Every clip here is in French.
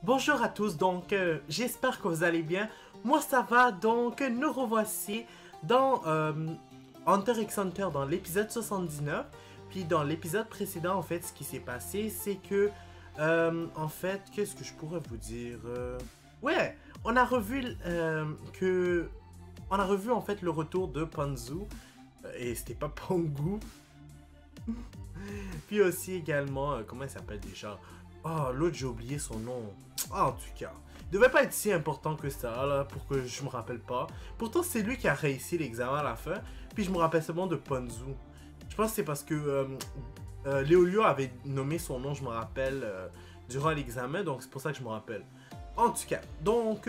Bonjour à tous, donc j'espère que vous allez bien. Moi ça va, donc nous revoici dans Hunter x Hunter dans l'épisode 79. Puis dans l'épisode précédent, en fait, ce qui s'est passé, c'est que, en fait, qu'est-ce que je pourrais vous dire ouais, on a revu en fait le retour de Panzu, et c'était pas Pangu. Puis aussi également, comment il s'appelle déjà? Oh, l'autre, j'ai oublié son nom. Ah, en tout cas, il devait pas être si important que ça, là, pour que je me rappelle pas. Pourtant, c'est lui qui a réussi l'examen à la fin. Puis je me rappelle seulement de Panzu. Je pense que c'est parce que Léolio avait nommé son nom, je me rappelle, durant l'examen. Donc c'est pour ça que je me rappelle. En tout cas, donc,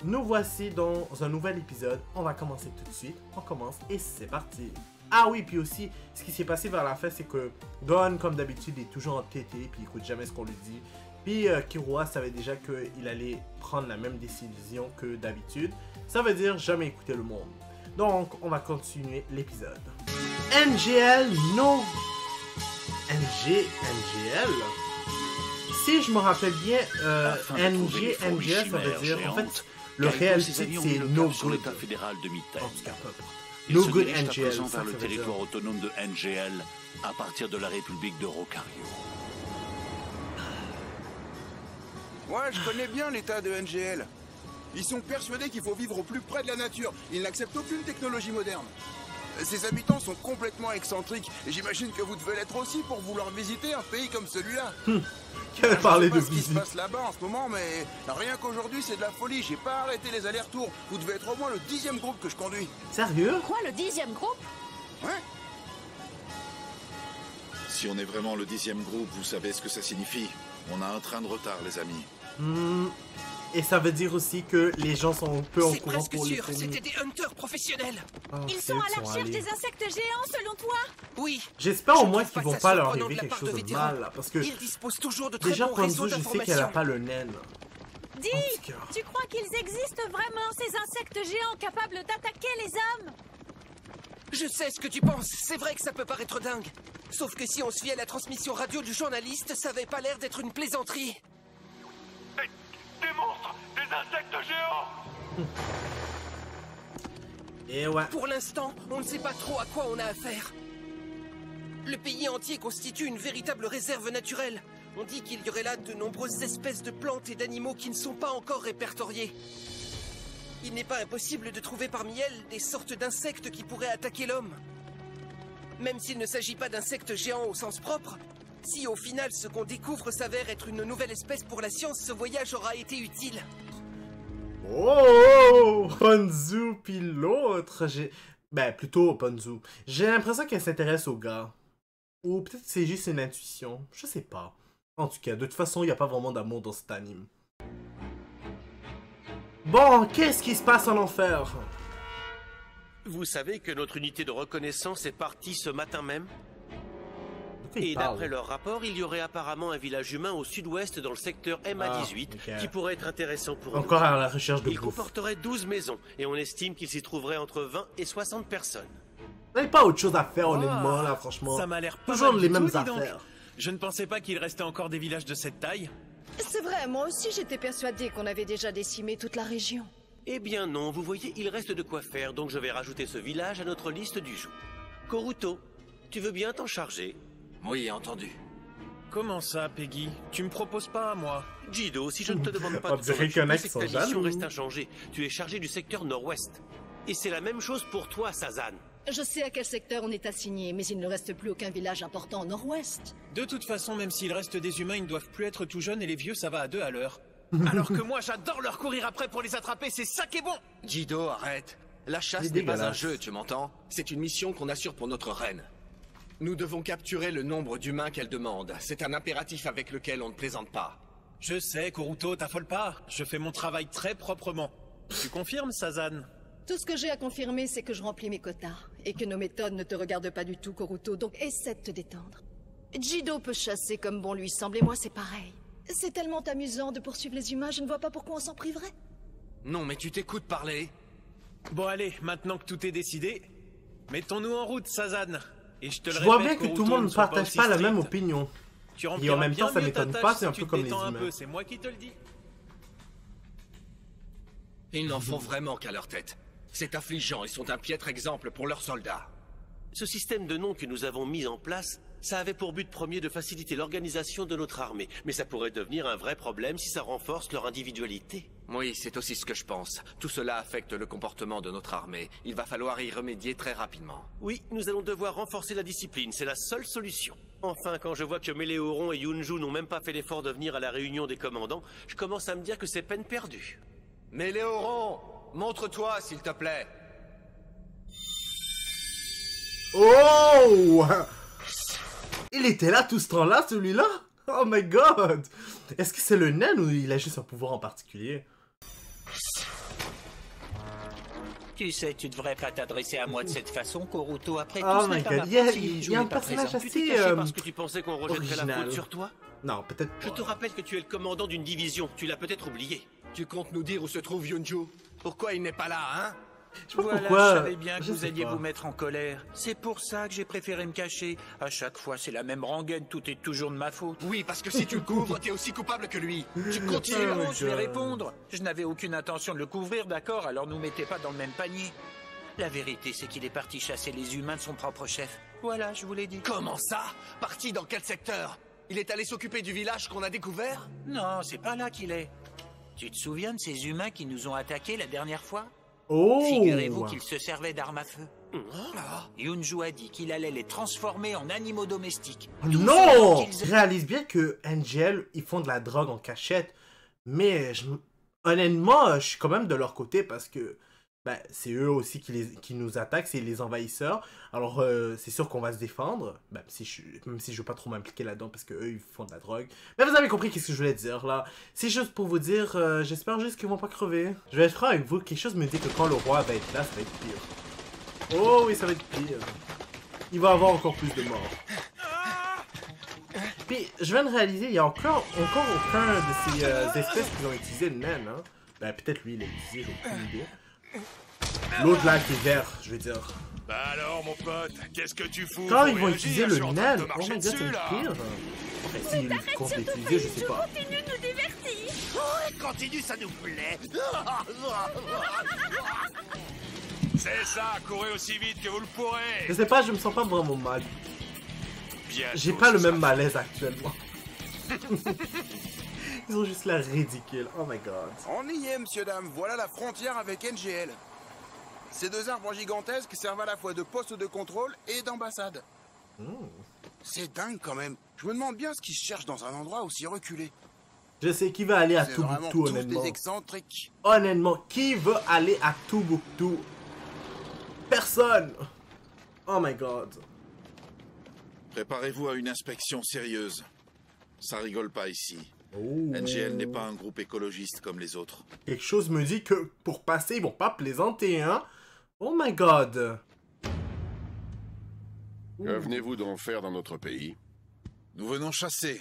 nous voici dans un nouvel épisode. On va commencer tout de suite. On commence et c'est parti. Ah oui, puis aussi, ce qui s'est passé vers la fin, c'est que Don, comme d'habitude, est toujours entêté, puis il écoute jamais ce qu'on lui dit. Puis Killua savait déjà qu'il allait prendre la même décision que d'habitude. Ça veut dire jamais écouter le monde. Donc, on va continuer l'épisode. NGL, non. NGL. Si je me rappelle bien, NGL, ça veut dire, en fait, le réel titre, c'est No Good. L'État fédéral de Mittel. En tout cas, peu importe. Il No se Good dirige à NGL, présent ça vers le veut territoire dire. autonome de NGL à partir de la République de Rocario. Ouais, je connais bien l'état de NGL. Ils sont persuadés qu'il faut vivre au plus près de la nature. Ils n'acceptent aucune technologie moderne. Ces habitants sont complètement excentriques. Et j'imagine que vous devez l'être aussi pour vouloir visiter un pays comme celui-là. Qui avait parlé Je sais de pas ce qui se visite. passe là-bas en ce moment, mais rien qu'aujourd'hui, c'est de la folie. J'ai pas arrêté les allers-retours. Vous devez être au moins le 10e groupe que je conduis. Sérieux? Quoi, le 10e groupe? Ouais. Si on est vraiment le 10e groupe, vous savez ce que ça signifie. On a un train de retard, les amis. Et ça veut dire aussi que les gens sont un peu en C'est courant presque pour les sûr, fourmis. c'était des hunters professionnels. Oh, Ils c'est sont eux à qui la sont recherche allés. des insectes géants, selon toi? Oui. J'espère au Je moins trouve qu'ils pas vont ça pas leur surprenant arriver de la quelque part chose de de vétérans. mal, là, parce que Ils disposent toujours de très déjà bons réseaux Panzu, je sais qu'elle a d'information. pas le naine. Dis, En tout cas. tu crois qu'ils existent vraiment, ces insectes géants capables d'attaquer les hommes? Je sais ce que tu penses, c'est vrai que ça peut paraître dingue. Sauf que si on se fie à la transmission radio du journaliste, ça avait pas l'air d'être une plaisanterie. Des monstres! Des insectes géants! Et ouais. Pour l'instant, on ne sait pas trop à quoi on a affaire. Le pays entier constitue une véritable réserve naturelle. On dit qu'il y aurait là de nombreuses espèces de plantes et d'animaux qui ne sont pas encore répertoriées. Il n'est pas impossible de trouver parmi elles des sortes d'insectes qui pourraient attaquer l'homme. Même s'il ne s'agit pas d'insectes géants au sens propre, si au final ce qu'on découvre s'avère être une nouvelle espèce pour la science, ce voyage aura été utile. Oh, Panzu puis l'autre, ben plutôt Panzu. J'ai l'impression qu'elle s'intéresse au gars. Ou peut-être c'est juste une intuition, je sais pas. En tout cas, de toute façon, il n'y a pas vraiment d'amour dans cet anime. Bon, qu'est-ce qui se passe en enfer? Vous savez que notre unité de reconnaissance est partie ce matin même? De quoi il Et parle? d'après leur rapport, il y aurait apparemment un village humain au sud-ouest dans le secteur MA18 ok. qui pourrait être intéressant pour Encore nous. à la recherche de Il bouffe. comporterait 12 maisons et on estime qu'il s'y trouverait entre 20 et 60 personnes. Vous n'avez pas autre chose à faire, honnêtement, là, franchement. Ça m'a l'air pas Toujours mal les du mêmes tout, dis donc. affaires. Je ne pensais pas qu'il restait encore des villages de cette taille. C'est vrai, moi aussi j'étais persuadée qu'on avait déjà décimé toute la région. Eh bien non, vous voyez, il reste de quoi faire, donc je vais rajouter ce village à notre liste du jour. Koruto, tu veux bien t'en charger? Oui, entendu. Comment ça, Peggy? Tu me proposes pas à moi? Jido, si je ne te demande pas On de t'en dirait qu'il y en a qui occuper, c'est que sont ta mission jaloux. reste inchangée. Tu es chargé du secteur nord-ouest. Et c'est la même chose pour toi, Sazan. Je sais à quel secteur on est assigné, mais il ne reste plus aucun village important au nord-ouest. De toute façon, même s'il reste des humains, ils ne doivent plus être tout jeunes et les vieux, ça va à 2 à l'heure. Alors que moi, j'adore leur courir après pour les attraper, c'est ça qui est bon! Jido, arrête. La chasse C'est n'est pas un dégueulasse. jeu, tu m'entends? C'est une mission qu'on assure pour notre reine. Nous devons capturer le nombre d'humains qu'elle demande. C'est un impératif avec lequel on ne plaisante pas. Je sais, Koruto, t'affole pas. Je fais mon travail très proprement. Tu confirmes, Sazan? Tout ce que j'ai à confirmer, c'est que je remplis mes quotas, et que nos méthodes ne te regardent pas du tout, Koruto, donc essaie de te détendre. Jido peut chasser comme bon lui semble, et moi c'est pareil. C'est tellement amusant de poursuivre les humains, je ne vois pas pourquoi on s'en priverait. Non, mais tu t'écoutes parler. Bon allez, maintenant que tout est décidé, mettons-nous en route, Sazan. Et je te le Je vois répète, bien que tout Koruto, le monde ne sois partage aussi pas la strict. même opinion. Tu Et en rempliras même temps, bien ça mieux ta m'étonne tâche pas, si c'est un tu peu te comme les détends un humains. peu, c'est moi qui te le dis. Ils n'en font vraiment qu'à leur tête. C'est affligeant, ils sont un piètre exemple pour leurs soldats. Ce système de noms que nous avons mis en place, ça avait pour but premier de faciliter l'organisation de notre armée. Mais ça pourrait devenir un vrai problème si ça renforce leur individualité. Oui, c'est aussi ce que je pense. Tout cela affecte le comportement de notre armée. Il va falloir y remédier très rapidement. Oui, nous allons devoir renforcer la discipline, c'est la seule solution. Enfin, quand je vois que Méléoron et Yunju n'ont même pas fait l'effort de venir à la réunion des commandants, je commence à me dire que c'est peine perdue. Méléoron, montre-toi, s'il te plaît. Oh! Il était là tout ce temps-là, celui-là? Oh my god! Est-ce que c'est le nain ou il a juste un pouvoir en particulier? Tu sais, tu devrais pas t'adresser à moi de cette façon, Koruto. Après Oh tout, my god, il y a un personnage Tu t'es assez caché parce que tu pensais qu'on rejetterait la original. faute sur toi? Non, peut-être Je te rappelle que tu es le commandant d'une division, tu l'as peut-être oublié. Tu comptes nous dire où se trouve Yunju? Pourquoi il n'est pas là, hein? Je sais pas Voilà, pourquoi. je savais bien que je vous sais alliez pas. vous mettre en colère. C'est pour ça que j'ai préféré me cacher. À chaque fois, c'est la même rengaine, tout est toujours de ma faute. Oui, parce que si tu le couvres, t'es aussi coupable que lui. Tu continues. Oh my Non, je vais God. répondre. Je n'avais aucune intention de le couvrir, d'accord? Alors nous mettez pas dans le même panier. La vérité, c'est qu'il est parti chasser les humains de son propre chef. Voilà, je vous l'ai dit. Comment ça? Parti dans quel secteur? Il est allé s'occuper du village qu'on a découvert? Non, c'est pas là qu'il est. Tu te souviens de ces humains qui nous ont attaqués la dernière fois? Oh! Figurez-vous qu'ils se servaient d'armes à feu. Yunju a dit qu'il allait les transformer en animaux domestiques. Tout Non! selon qu'ils- Je réalise bien que NGL, ils font de la drogue en cachette. Mais honnêtement, je suis quand même de leur côté parce que ben, c'est eux aussi qui nous attaquent, c'est les envahisseurs. Alors, c'est sûr qu'on va se défendre, même si je veux pas trop m'impliquer là-dedans parce que eux ils font de la drogue. Mais vous avez compris qu'est-ce que je voulais dire là. C'est juste pour vous dire, j'espère juste qu'ils vont pas crever. Je vais être franc avec vous, quelque chose me dit que quand le roi va être là, ça va être pire. Oh oui, ça va être pire. Il va avoir encore plus de morts. Puis, je viens de réaliser, il y a encore aucun de ces espèces qui ont utilisé le naine, hein. Ben, peut-être lui, il l'a utilisé, j'ai aucune idée. L'autre là, qui est vert, je veux dire. Bah alors, mon pote, qu'est-ce que tu fous? Quand Faut ils vont réagir, utiliser je le suis en train de naine, te oh marcher my god, c'est dessus, le là. pire. Enfin, s'ils comptent l'utiliser, je sais pas. Continue de nous divertir. Continue, ça nous plaît. C'est ça, courez aussi vite que vous le pourrez. Je sais pas, je me sens pas vraiment mal. Bientôt, J'ai pas le ce même sera malaise actuellement. Ils ont juste l'air ridicules, oh my god. On y est, monsieur, dame. Voilà la frontière avec NGL. Ces deux arbres gigantesques servent à la fois de poste de contrôle et d'ambassade. C'est dingue quand même. Je me demande bien ce qu'ils cherchent dans un endroit aussi reculé. Je sais qui va aller à C'est vraiment Tombouctou, tous honnêtement. des excentriques. Honnêtement, qui veut aller à Tombouctou? Personne! Oh my god. Préparez-vous à une inspection sérieuse. Ça rigole pas ici. Oh. NGL n'est pas un groupe écologiste comme les autres. Quelque chose me dit que pour passer, ils vont pas plaisanter, hein? Oh my god. Que venez-vous donc faire dans notre pays? Nous venons chasser.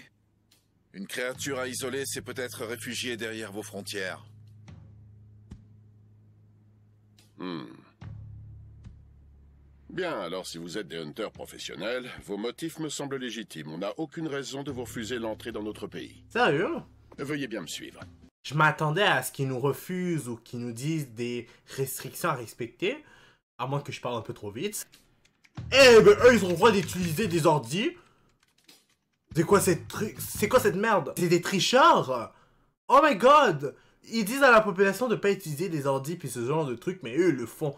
Une créature à isoler s'est peut-être réfugiée derrière vos frontières. Bien, alors si vous êtes des hunters professionnels, vos motifs me semblent légitimes. On n'a aucune raison de vous refuser l'entrée dans notre pays. Sérieux? Veuillez bien me suivre. Je m'attendais à ce qu'ils nous refusent ou qu'ils nous disent des restrictions à respecter. À moins que je parle un peu trop vite. Eh ben eux ils ont le droit d'utiliser des ordis. C'est quoi cette merde? C'est des tricheurs? Oh my god! Ils disent à la population de pas utiliser des ordis puis ce genre de trucs, mais eux ils le font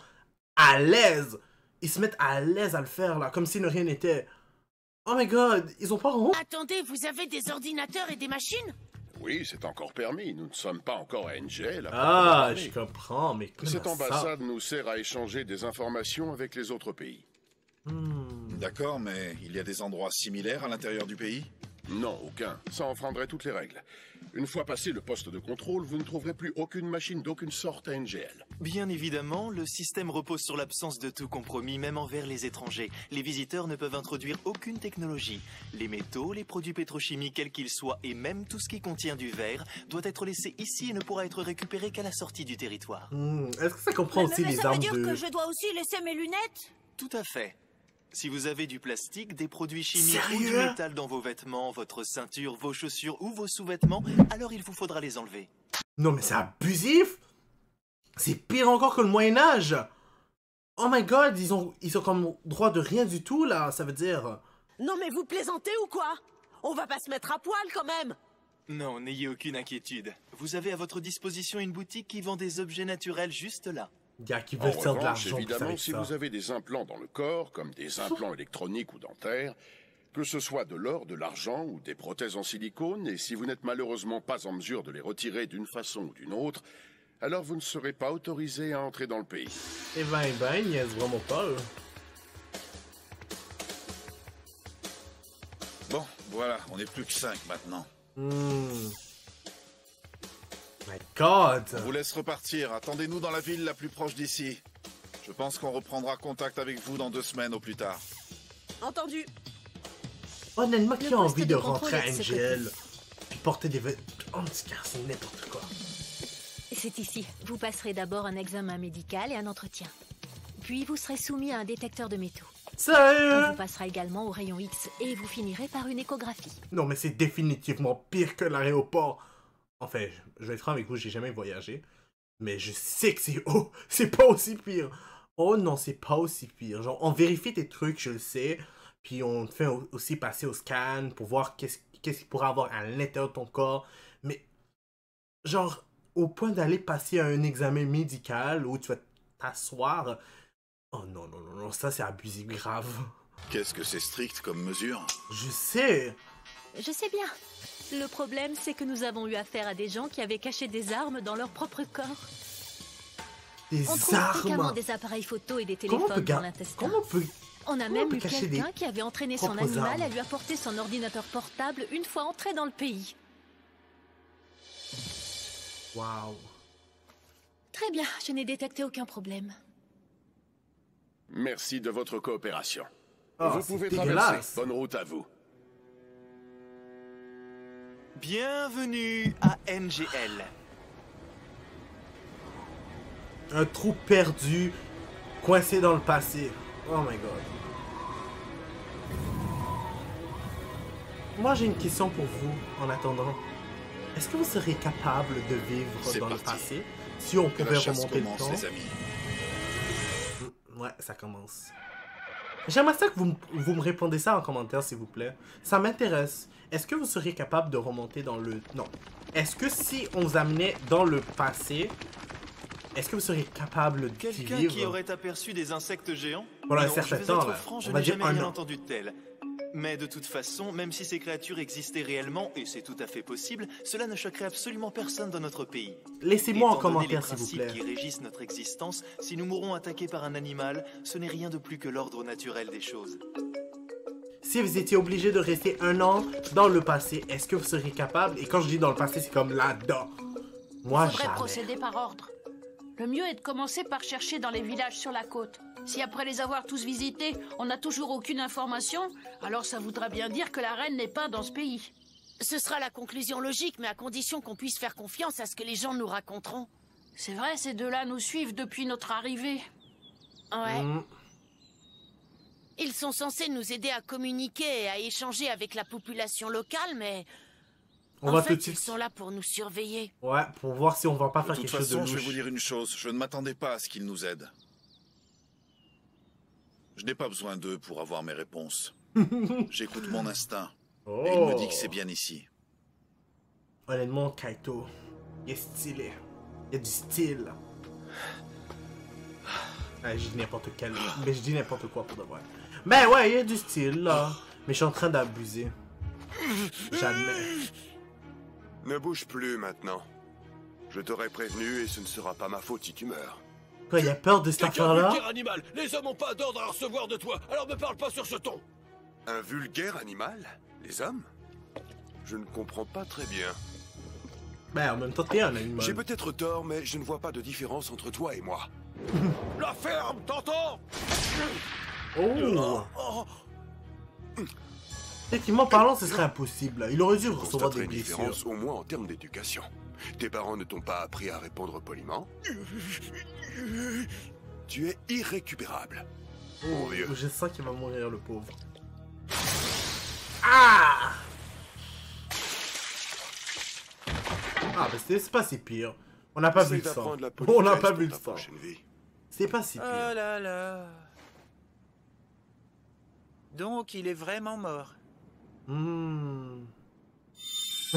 à l'aise. Ils se mettent à l'aise à le faire là, comme si ne rien n'était. Oh my god, ils ont pas honte? Attendez, vous avez des ordinateurs et des machines? Oui, c'est encore permis. Nous ne sommes pas encore à NGL. Ah, je comprends, mais Cette comment ça? ambassade nous sert à échanger des informations avec les autres pays. D'accord, mais il y a des endroits similaires à l'intérieur du pays? Non, aucun. Ça enfreindrait toutes les règles. Une fois passé le poste de contrôle, vous ne trouverez plus aucune machine d'aucune sorte à NGL. Bien évidemment, le système repose sur l'absence de tout compromis, même envers les étrangers. Les visiteurs ne peuvent introduire aucune technologie. Les métaux, les produits pétrochimiques, quels qu'ils soient, et même tout ce qui contient du verre, doit être laissé ici et ne pourra être récupéré qu'à la sortie du territoire. Est-ce que ça comprend aussi Mais les ça veut armes dire de... que je dois aussi laisser mes lunettes? Tout à fait. Si vous avez du plastique, des produits chimiques ou du Sérieux? métal dans vos vêtements, votre ceinture, vos chaussures ou vos sous-vêtements, alors il vous faudra les enlever. Non mais c'est abusif! C'est pire encore que le Moyen-Âge! Oh my god, ils ont comme droit de rien du tout, là, ça veut dire... Non mais vous plaisantez ou quoi? On va pas se mettre à poil quand même! Non, n'ayez aucune inquiétude. Vous avez à votre disposition une boutique qui vend des objets naturels juste là. Gars qui En veulent faire de revanche, l'argent. évidemment, si vous avez des implants dans le corps, comme des implants électroniques ou dentaires, que ce soit de l'or, de l'argent ou des prothèses en silicone, et si vous n'êtes malheureusement pas en mesure de les retirer d'une façon ou d'une autre, alors vous ne serez pas autorisé à entrer dans le pays. Eh ben, ils niaisent vraiment pas, eux. Bon, voilà, on n'est plus que 5 maintenant. My god! On vous laisse repartir. Attendez-nous dans la ville la plus proche d'ici. Je pense qu'on reprendra contact avec vous dans 2 semaines au plus tard. Entendu. Honnêtement, qui a envie de contrôle rentrer à est de ce NGL puis porter des vêtements? Oh, c'est n'importe quoi. C'est ici. Vous passerez d'abord un examen médical et un entretien. Puis vous serez soumis à un détecteur de métaux. Sérieux? On vous passera également au rayon X et vous finirez par une échographie. Non, mais c'est définitivement pire que l'aéroport. Enfin, je vais être franc avec vous, j'ai jamais voyagé. Mais je sais que c'est pas aussi pire. Oh non, c'est pas aussi pire. Genre, on vérifie tes trucs, je le sais. Puis on te fait aussi passer au scan pour voir qu'est-ce qu'il pourrait avoir à l'intérieur de ton corps. Mais, genre, au point d'aller passer un examen médical où tu vas t'asseoir... Oh non, non, non, non, ça c'est abusif grave. Qu'est-ce que c'est strict comme mesure? Je sais. Je sais bien. Le problème, c'est que nous avons eu affaire à des gens qui avaient caché des armes dans leur propre corps. Des on trouve armes? fréquemment des appareils photo et des téléphones dans l'intestin. On a même eu quelqu'un qui avait entraîné son animal à lui apporter son ordinateur portable une fois entré dans le pays. Waouh. Très bien, je n'ai détecté aucun problème. Merci de votre coopération. Oh, vous pouvez traverser. Dégueulasse. Bonne route à vous. Bienvenue à NGL. Un trou perdu, coincé dans le passé. Oh my god. Moi j'ai une question pour vous en attendant. Est-ce que vous seriez capable de vivre dans le passé si on pouvait remonter le temps? Les amis. Ouais, ça commence. J'aimerais ça que vous me répondez ça en commentaire, s'il vous plaît. Ça m'intéresse. Est-ce que vous seriez capable de remonter dans le... Non. Est-ce que si on vous amenait dans le passé, est-ce que vous seriez capable d'y vivre? Quelqu'un qui aurait aperçu des insectes géants? Voilà, un non, certain je vais temps, être là. franc, je On va n'ai dire jamais un rien an. entendu de tel. Mais de toute façon, même si ces créatures existaient réellement, et c'est tout à fait possible, cela ne choquerait absolument personne dans notre pays. Laissez-moi en Étant donné commentaire, les s'il vous principes plaît. qui régissent notre existence, si nous mourons attaqués par un animal, ce n'est rien de plus que l'ordre naturel des choses. Si vous étiez obligé de rester un an dans le passé, est-ce que vous seriez capable? Et quand je dis dans le passé, c'est comme là-dedans. Moi, Il faudrait jamais. procéder par ordre. Le mieux est de commencer par chercher dans les villages sur la côte. Si après les avoir tous visités, on n'a toujours aucune information, alors ça voudra bien dire que la reine n'est pas dans ce pays. Ce sera la conclusion logique, mais à condition qu'on puisse faire confiance à ce que les gens nous raconteront. C'est vrai, ces deux-là nous suivent depuis notre arrivée. Ouais. Ils sont censés nous aider à communiquer et à échanger avec la population locale, mais... On va en fait, tout de suite. ils sont là pour nous surveiller. Ouais, pour voir si on va pas faire De toute quelque chose de façon, je vais louche. vous dire une chose. Je ne m'attendais pas à ce qu'ils nous aident. Je n'ai pas besoin d'eux pour avoir mes réponses. J'écoute mon instinct. Oh. Et il me dit que c'est bien ici. Honnêtement, Kaito, il est stylé. Il y a du style. Ah, je dis n'importe quel. Mais je dis n'importe quoi pour de vrai. Ben ouais, il y a du style là. Mais je suis en train d'abuser. J'admets. Ne bouge plus maintenant. Je t'aurais prévenu et ce ne sera pas ma faute si tu meurs. Quoi, il a peur de cette affaire-là? vulgaire animal. Les hommes n'ont pas d'ordre à recevoir de toi, alors me parle pas sur ce ton. Un vulgaire animal? Les hommes? Je ne comprends pas très bien. Ben en même temps, t'es un animal. J'ai peut-être tort, mais je ne vois pas de différence entre toi et moi. La ferme, t'entends? Oh! Effectivement parlant, ce serait impossible. Il aurait dû recevoir Constaterai des une blessures. différence au moins en termes d'éducation. Tes parents ne t'ont pas appris à répondre poliment? Tu es irrécupérable. Mon vieux. Je sens qu'il va mourir, le pauvre. Ah! Ah, ben c'est pas si pire. On n'a pas vu le sang. On n'a pas vu le sang. C'est pas si pire. Oh là là. Donc, il est vraiment mort.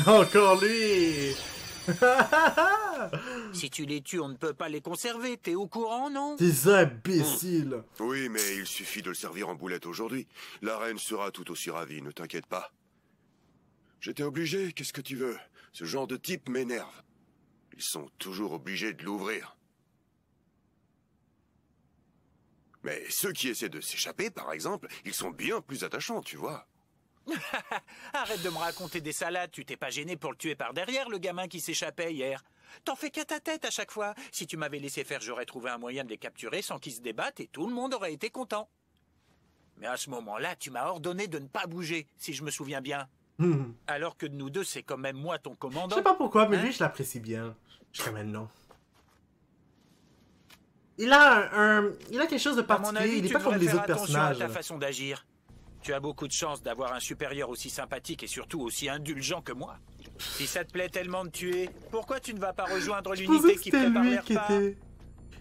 Encore lui. Si tu les tues, on ne peut pas les conserver. T'es au courant, non? Des imbéciles. Oui, mais il suffit de le servir en boulette aujourd'hui. La reine sera tout aussi ravie, ne t'inquiète pas. J'étais obligé, qu'est-ce que tu veux? Ce genre de type m'énerve. Ils sont toujours obligés de l'ouvrir. Mais ceux qui essaient de s'échapper, par exemple, ils sont bien plus attachants, tu vois. Arrête de me raconter des salades, tu t'es pas gêné pour le tuer par derrière, le gamin qui s'échappait hier. T'en fais qu'à ta tête à chaque fois. Si tu m'avais laissé faire, j'aurais trouvé un moyen de les capturer sans qu'ils se débattent et tout le monde aurait été content. Mais à ce moment-là, tu m'as ordonné de ne pas bouger, si je me souviens bien. Alors que de nous deux, c'est quand même moi ton commandant. Je sais pas pourquoi, mais lui, je l'apprécie bien. Jusqu'à maintenant. Il a quelque chose de particulier, il est pas comme les autres personnages. À ta façon d'agir. Tu as beaucoup de chance d'avoir un supérieur aussi sympathique et surtout aussi indulgent que moi. Si ça te plaît tellement de tuer, pourquoi tu ne vas pas rejoindre l'unité qui prépare les repas?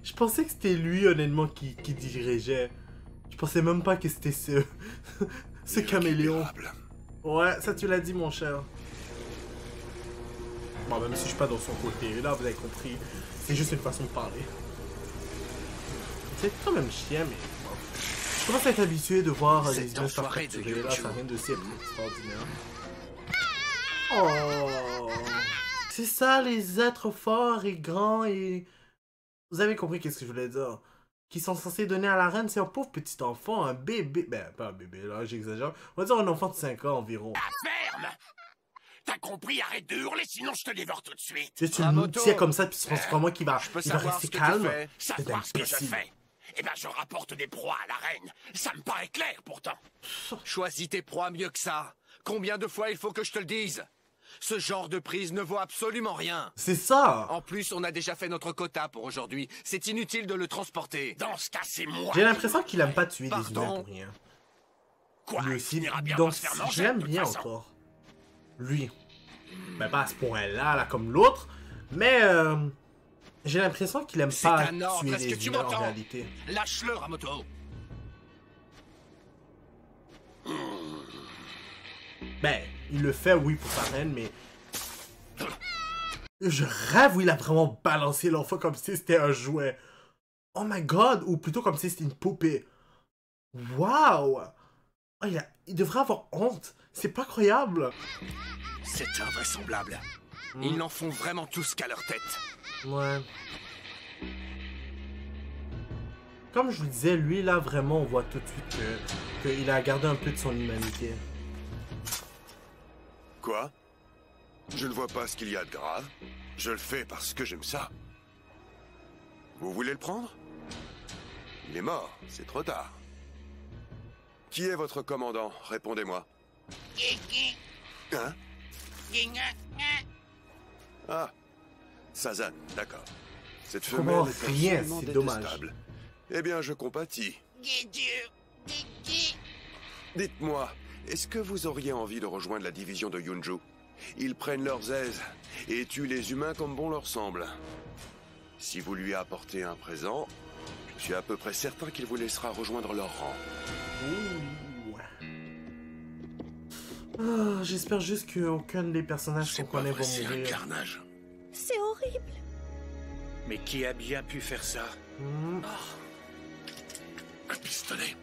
Je pensais que c'était lui, honnêtement, qui dirigeait. Je pensais même pas que c'était ce caméléon. Ouais, ça tu l'as dit, mon cher. Bon, même si je suis pas dans son côté, là, vous avez compris. C'est juste une façon de parler. C'est quand même chiant, mais bon. Je commence à être habitué de voir les images par capturer. Là, ça rien de si extraordinaire. Oh, c'est ça, les êtres forts et grands et... Vous avez compris qu'est-ce que je voulais dire. Qui sont censés donner à la reine, c'est un pauvre petit enfant, un bébé... Ben, pas un bébé, là, j'exagère. On va dire un enfant de 5 ans environ. Ferme! T'as compris? Arrête de hurler, sinon je te dévore tout de suite. Tu me tiens comme ça, puis tu penses vraiment qu'il va rester calme. Savoir ce que je fais. Eh ben, je rapporte des proies à la reine. Ça me paraît clair, pourtant. Choisis tes proies mieux que ça. Combien de fois il faut que je te le dise? Ce genre de prise ne vaut absolument rien. C'est ça. En plus, on a déjà fait notre quota pour aujourd'hui. C'est inutile de le transporter. Dans ce cas, c'est moi. J'ai l'impression qu'il aime pas tuer des humains pour rien. Quoi? Lui aussi, donc je l'aime bien encore. Lui. Ben pas à ce point-là, là, comme l'autre. Mais j'ai l'impression qu'il aime pas tuer les humains en réalité. Lâche-le, Ramoto. Ben, il le fait, oui, pour sa reine, mais... Je rêve où il a vraiment balancé l'enfant comme si c'était un jouet. Oh my god! Ou plutôt comme si c'était une poupée. Waouh! Oh, il devrait avoir honte. C'est pas croyable. C'est invraisemblable. Ils n'en font vraiment tous qu'à leur tête. Ouais. Comme je vous disais, lui, là, vraiment, on voit tout de suite qu'il a gardé un peu de son humanité. Quoi? Je ne vois pas ce qu'il y a de grave. Je le fais parce que j'aime ça. Vous voulez le prendre? Il est mort, c'est trop tard. Qui est votre commandant? Répondez-moi. Hein? Ah, Sazan, d'accord. Cette femelle est absolument détestable. Eh bien, je compatis. Dites-moi, est-ce que vous auriez envie de rejoindre la division de Yunju? Ils prennent leurs aises et tuent les humains comme bon leur semble. Si vous lui apportez un présent, je suis à peu près certain qu'il vous laissera rejoindre leur rang. Oh, j'espère juste qu'aucun des personnages qu'on connaît vont mourir. C'est horrible. Mais qui a bien pu faire ça? Un pistolet.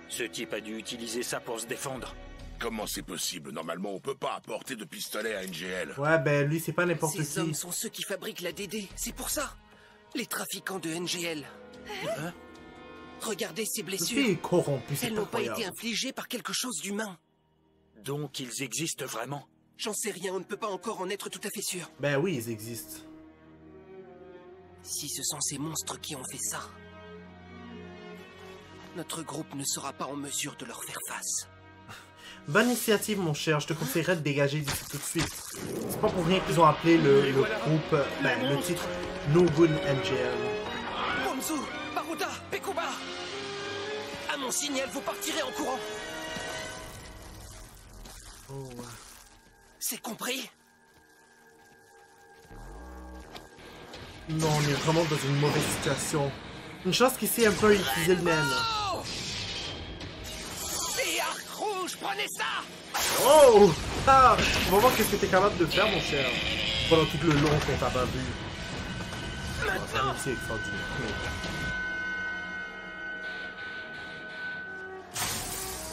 Ce type a dû utiliser ça pour se défendre. Comment c'est possible? Normalement, on peut pas apporter de pistolet à NGL. Ouais, ben lui, c'est pas n'importe qui. Ces hommes sont ceux qui fabriquent la DD, c'est pour ça. Les trafiquants de NGL. Hein? Regardez ces blessures. Il est corrompu, c'est Elles n'ont pas été infligées par quelque chose d'humain. Donc ils existent vraiment? J'en sais rien, on ne peut pas encore en être tout à fait sûr. Ben oui, ils existent. Si ce sont ces monstres qui ont fait ça, notre groupe ne sera pas en mesure de leur faire face. Bonne initiative, mon cher. Je te conseillerais de dégager d'ici tout de suite. C'est pas pour rien qu'ils ont appelé le groupe, le titre Nogun NGL. Bonzu, Baruda, Pekuba! À mon signal, vous partirez en courant. Oh. C'est compris? Non, on est vraiment dans une mauvaise situation. Une chance qu'il sait un peu utiliser le naine. Rouge, prenez ça! Oh! Ah! On va voir ce que t'es capable de faire, mon cher. Pendant tout le long qu'on t'a pas vu. Maintenant! C'est extraordinaire.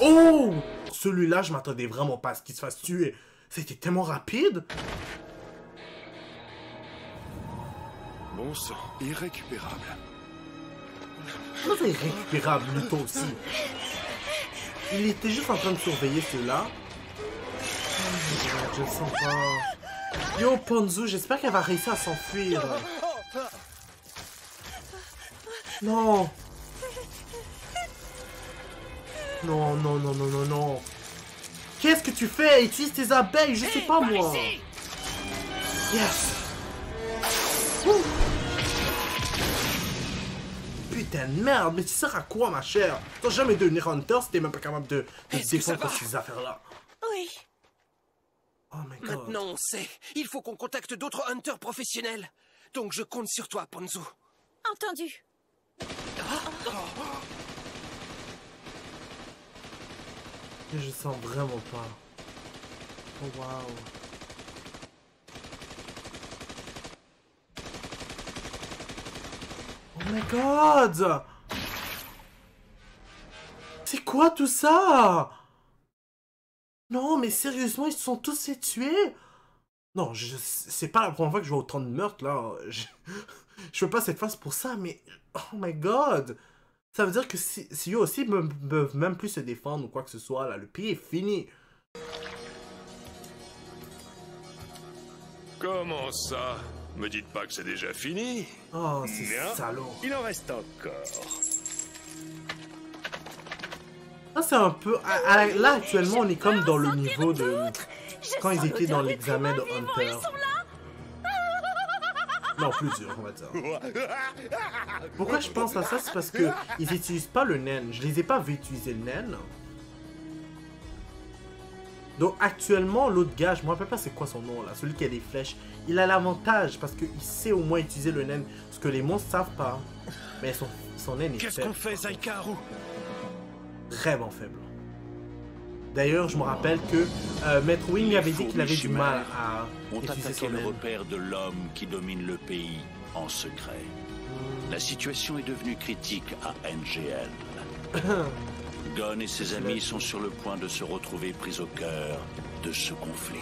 Oh! Celui-là, je m'attendais vraiment pas à ce qu'il se fasse tuer. C'était tellement rapide. Bon sang, irrécupérable. Comment c'est irrécupérable, lui, toi aussi? Il était juste en train de surveiller ceux-là. Je le sens pas. Yo, Ponzu, j'espère qu'elle va réussir à s'enfuir. Non. Non, non, non, non, non, non. Qu'est-ce que tu fais? Utilise tes abeilles, je sais pas moi. Yes. Ouh. Putain de merde, mais tu sers à quoi, ma chère? T'as jamais devenir hunter si t'es même pas capable de défendre ces affaires-là. Oui. Oh my god. Maintenant on sait. Il faut qu'on contacte d'autres hunters professionnels. Donc je compte sur toi, Ponzu. Entendu. Je sens vraiment pas. Oh wow. Oh my god! C'est quoi tout ça? Non, mais sérieusement, ils se sont tous fait tuer? Non, c'est pas la première fois que je vois autant de meurtres, là. Je fais pas cette face pour ça, mais... Oh my god! Ça veut dire que si eux aussi ne peuvent même plus se défendre ou quoi que ce soit, là, le pays est fini. Comment ça? Me dites pas que c'est déjà fini? Oh, c'est salaud. Il en reste encore. Là, c'est un peu... Là, actuellement, on est comme dans le niveau de... Quand ils étaient dans l'examen de Hunter. Non, plus dur, on va dire. Pourquoi je pense à ça? C'est parce que ils n'utilisent pas le naine. Je les ai pas vus utiliser le naine. Donc, actuellement, l'autre gars, je me rappelle pas c'est quoi son nom, là. Celui qui a des flèches. Il a l'avantage parce qu'il sait au moins utiliser le naine. Ce que les monstres savent pas. Mais son naine est faible. Qu'est-ce qu'on fait, Zaikaru? Vraiment faible. D'ailleurs, je me rappelle que Maître Wing avait dit qu'il avait du mal à utiliser son le naine. repère de l'homme qui domine le pays en secret. La situation est devenue critique à NGL. Gon et ses amis sont sur le point de se retrouver pris au cœur de ce conflit.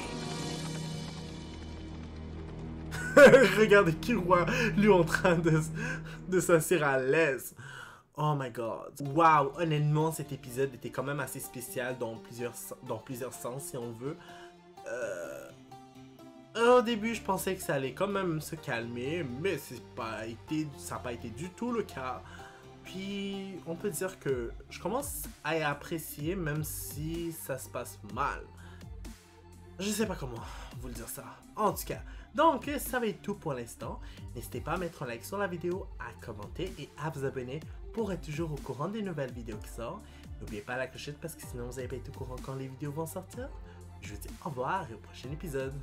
Regardez Killua, lui en train de s'asseoir à l'aise. Oh my god. Wow, honnêtement, cet épisode était quand même assez spécial dans plusieurs sens, si on veut. Au début, je pensais que ça allait quand même se calmer, mais ça n'a pas été du tout le cas. Puis, on peut dire que je commence à apprécier, même si ça se passe mal. Je sais pas comment vous le dire ça. En tout cas, donc, ça va être tout pour l'instant. N'hésitez pas à mettre un like sur la vidéo, à commenter et à vous abonner pour être toujours au courant des nouvelles vidéos qui sortent. N'oubliez pas la clochette parce que sinon vous n'allez pas être au courant quand les vidéos vont sortir. Je vous dis au revoir et au prochain épisode.